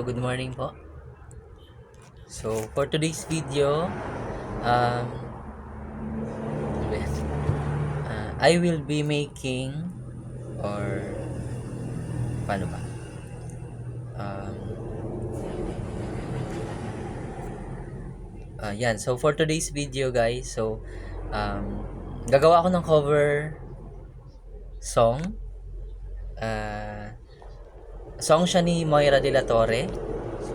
So, good morning po. So, for today's video, um, I will be making or paano ba? Um, yan. So, for today's video, guys, gagawa ako ng cover song. Song siya ni Moira De La Torre. So,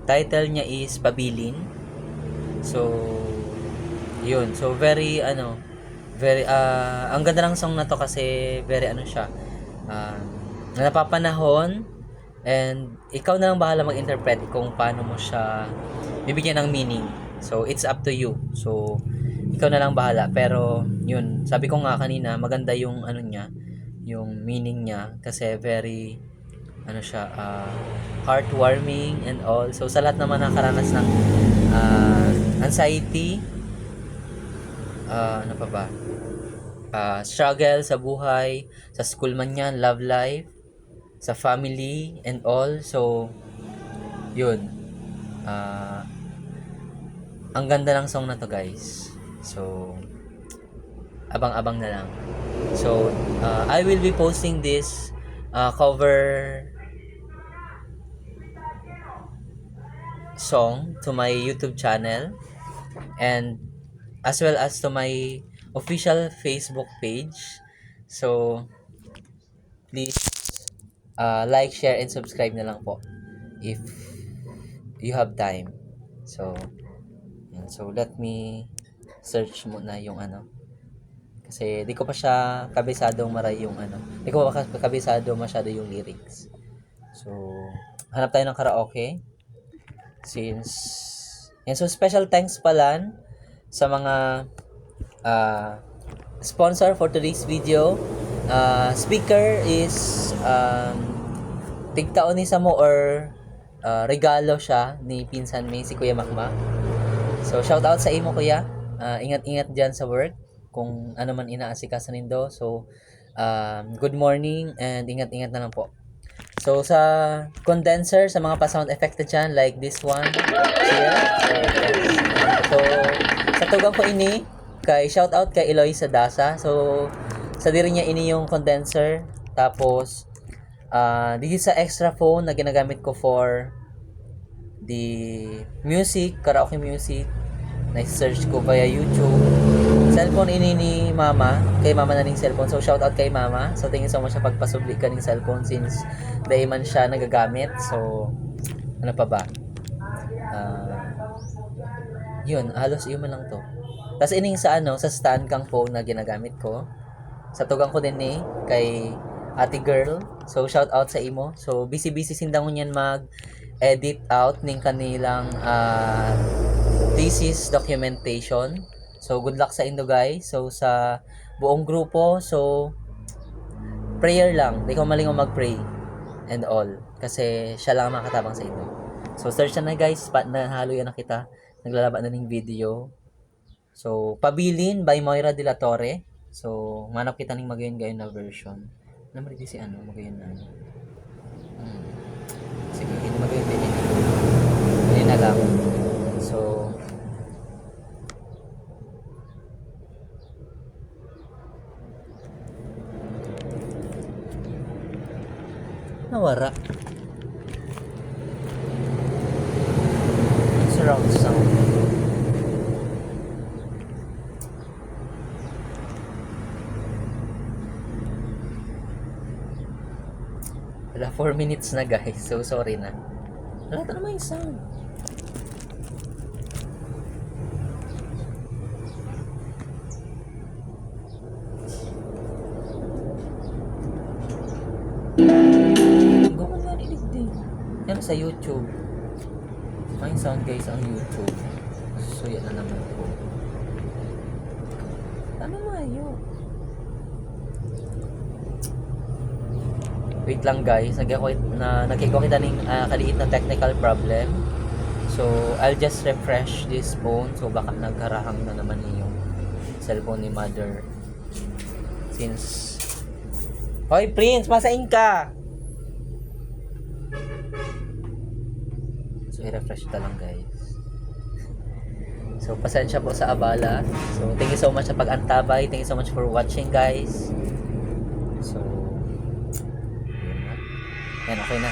title niya is Pabilin. So, yun. So, ang ganda ng song na to kasi very siya. Napapanahon and ikaw na lang bahala mag-interpret kung paano mo siya bibigyan ng meaning. So, it's up to you. So, ikaw na lang bahala. Pero, yun, sabi ko nga kanina, maganda yung niya, yung meaning niya kasi very heartwarming and all. So, sa lahat naman nakaranas ng anxiety, ano pa ba? Struggle sa buhay, sa school man yan, love life, sa family and all. So, yun. Ang ganda ng song na to, guys. So, abang-abang na lang. So, I will be posting this cover song to my YouTube channel and as well as to my official Facebook page. So, please like, share, and subscribe na lang po if you have time. So, yun. So let me search muna yung kasi di ko pa siya kabisadong di ko pa kabisado masyado yung lyrics. So, hanap tayo ng karaoke. So special thanks pala sa mga sponsor for today's video. Speaker is tigtaon ni Samo or regalo siya ni pinsan may si Kuya Makma. So shout out sa imo kuya. Ingat-ingat diyan sa work kung ano man inaasikaso nindo. So good morning and ingat-ingat na lang po. So sa condenser, sa mga pa-sound effect dyan like this one here. So sa tugang ko ini kay shout out kay Eloy sa Dasa. So sa diri niya ini yung condenser. Tapos this sa extra phone na ginagamit ko for the music, karaoke music. Na-search ko via YouTube. Cellphone ini ni Mama. Kay Mama na ning cellphone. So shout out kay Mama. So thank you so much sa pagpasubli ka ning cellphone since day man siya nagagamit. So ano pa ba? Yun, halos yun man lang to. Tapos ining sa stand kang phone na ginagamit ko. Sa tugang ko din kay Ate Girl. So shout out sa imo. So busy sindang yan mag-edit out ning kanilang thesis documentation. So good luck sa indo guys. So sa buong grupo, so prayer lang. Di ko malingaw mag-pray and all kasi siya lang makatabang sa indo. So search na guys, nahalo yan na kita. Naglalaba na ning video. So Pabilin by Moira De La Torre. So manap kita ning magayon na version. Naman rin si magayon na sige, hindi magayon din yun na lang. So nawara surround sound. Wala 4 minutes na guys, so sorry na. Wala ito naman yung sound. Yan sa YouTube. May sound guys ang YouTube. So yan na naman po. Ano mayo? Wait lang guys. Nakiko kita ng kaliit na technical problem. So I'll just refresh this phone. So baka nagkarahang na naman yung cellphone ni mother. Since Hoy Prince, masain ka! So, i-refresh ito lang guys. So, pasensya po sa abala. So, thank you so much sa pag-antabay. Thank you so much for watching guys. So, yun na. Yan, okay na.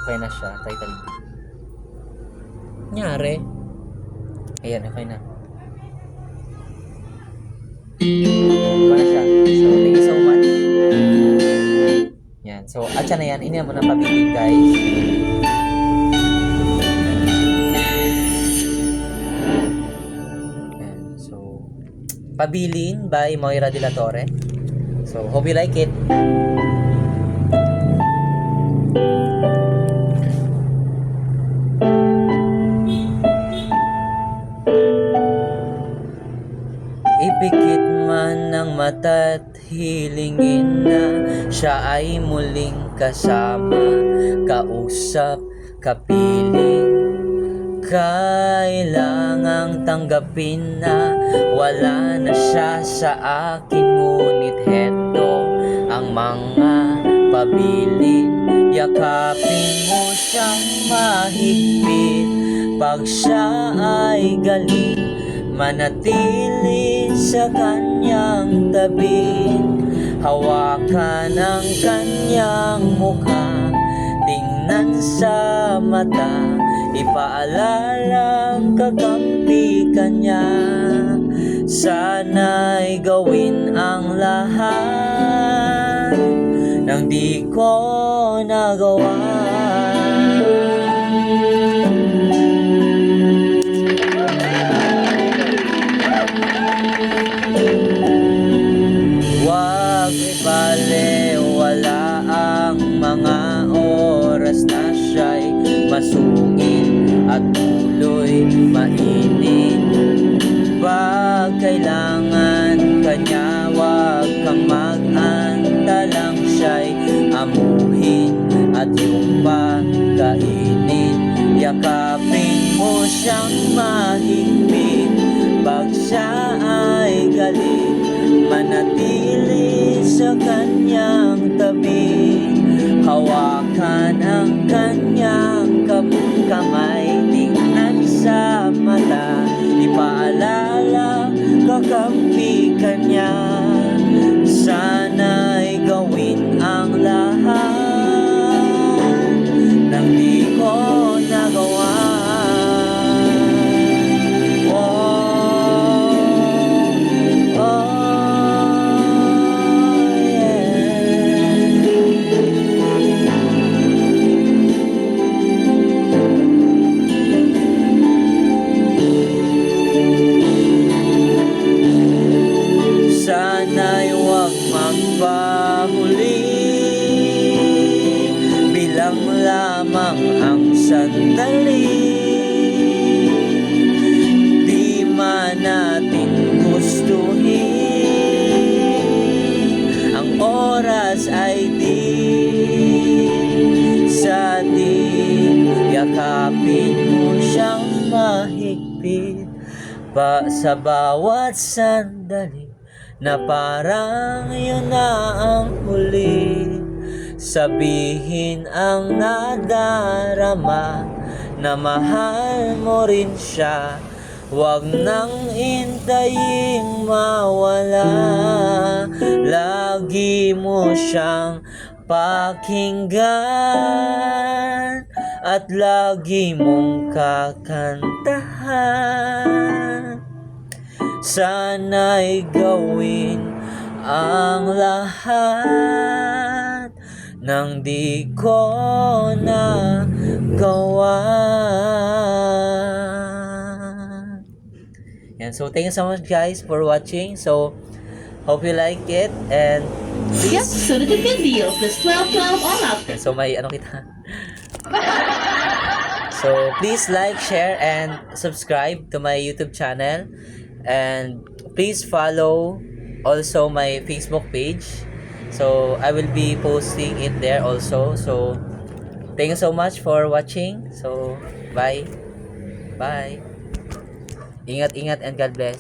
Okay na siya. Title. Nyari. Ayan, okay na. Okay na siya. So, thank you so much. Yan. So, atya na yan. Ini mo na pabiling guys. Yan. So, Pabilin by Moira de la Torre. So, hope you like it. Ipikit man ng mata't hilingin na siya ay muling kasama, kausap, kapiling. Kailangang tanggapin na wala na siya sa akin, ngunit heto ang mga pabilin. Yakapin mo siyang mahigpit pag siya ay galing, manatili sa kanyang tabi. Hawakan ang kanyang mukha, tingnan sa mata, ipaalalang kakampi kanya. Sana'y gawin ang lahat nang di ko nagawa. Wag ibaliwala ang mga oras na siya'y masungit at tuloy mainit. Pag kailangan kanya, wag kang mag-antalang siya'y amuhin at yung pagkainin. Yakapin mo siyang mahigpit pag siya ay galing, manatili sa kanyang tabi. Hawakan ang kanyang kamay, tingnan sa mata, ipaalala, kakampi kanya. Sana'y gawin ang lahat nang di ko nagawa. Sana'y huwag magpahuli, bilang lamang ang sandali. Di man natin gustuhin, ang oras ay di sa atin. Yakapin mo siyang mahigpit pa sa bawat sandali, na parang yun na ang huli. Sabihin ang nadarama, na mahal mo rin siya. Huwag nang intaying mawala, lagi mo siyang pakinggan at lagi mong kakantahan. Sana'y gawin ang lahat nang di ko nagawa. Yan. So, thank you so much guys for watching. So, hope you like it. And Yep, so did the video. Plus 12, 12, all up. so, may ano kita. So, please like, share, and subscribe to my YouTube channel. And please follow also my Facebook page. So, I will be posting it there also. So, thank you so much for watching. So, bye. Bye. Ingat-ingat and God bless.